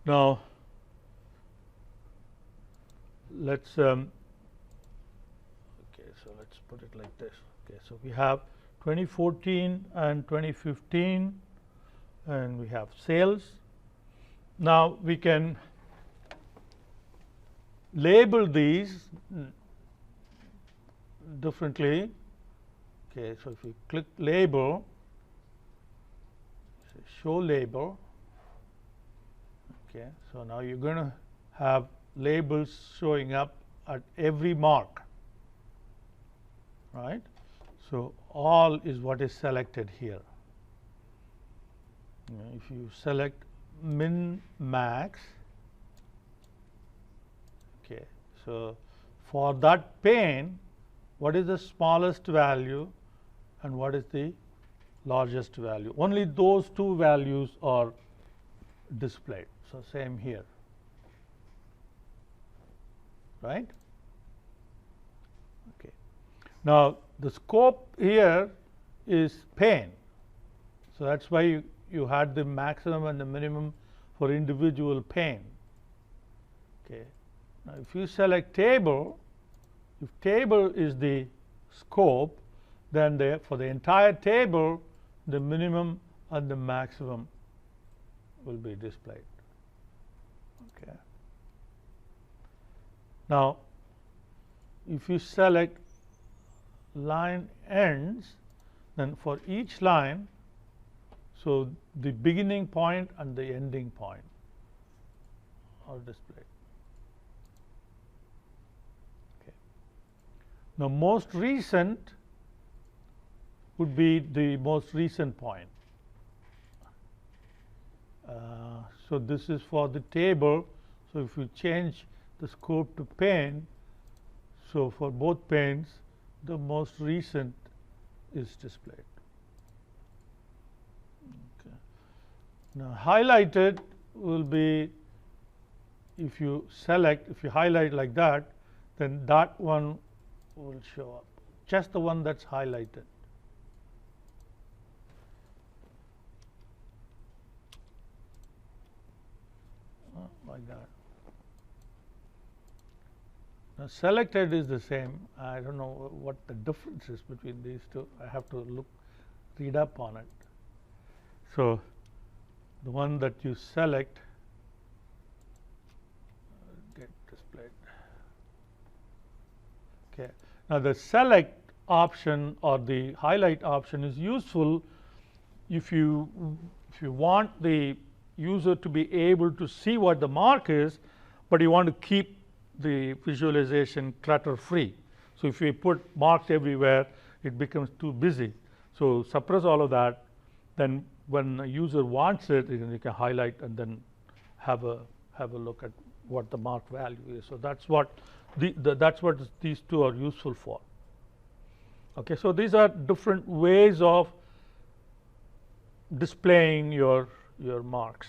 Now, let's okay, so let's put it like this. Okay, so we have 2014 and 2015, and we have sales. Now we can label these differently. Okay, so if you click label, say show label. Okay, so now you're going to have labels showing up at every mark, right? So all is what is selected here. If you select min max, okay, so for that pane, what is the smallest value and what is the largest value? Only those two values are displayed. So same here, right? Okay. Now the scope here is pane, so that's why you had the maximum and the minimum for individual pane. Okay. Now if you select table, if table is the scope, then for the entire table, the minimum and the maximum will be displayed. Okay. Now, if you select line ends, then for each line, so the beginning point and the ending point are displayed. Okay. Now, most recent would be the most recent point. So this is for the table. So if you change the scope to pane, so for both panes, the most recent is displayed. Okay. Now highlighted will be, if you select, if you highlight like that, then that one will show up, just the one that's highlighted. Like that. Now selected is the same. I don't know what the difference is between these two. I have to read up on it. So the one that you select get displayed. Okay. Now the select option or the highlight option is useful if you want the user to be able to see what the mark is, but you want to keep the visualization clutter free. So if you put marks everywhere, it becomes too busy. So suppress all of that. Then when a user wants it, you can highlight and then have a look at what the mark value is. So that's what that's what these two are useful for. Okay, so these are different ways of displaying your marks.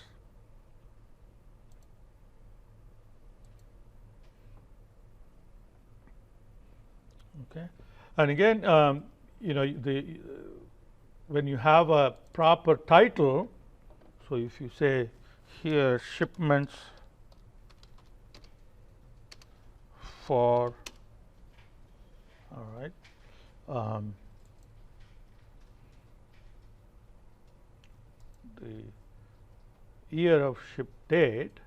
Okay, and again, you know, when you have a proper title, so if you say here shipments for, all right, the year of ship date.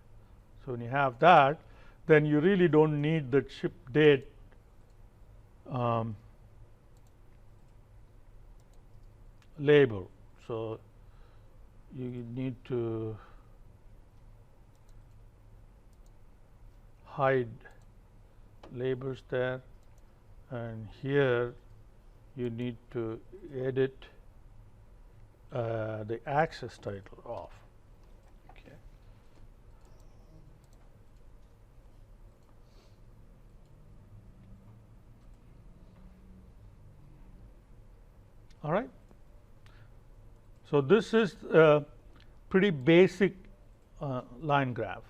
So when you have that, then you really don't need the ship date label. So you need to hide labels there, and here you need to edit the access title off. Okay. All right. So this is a pretty basic line graph.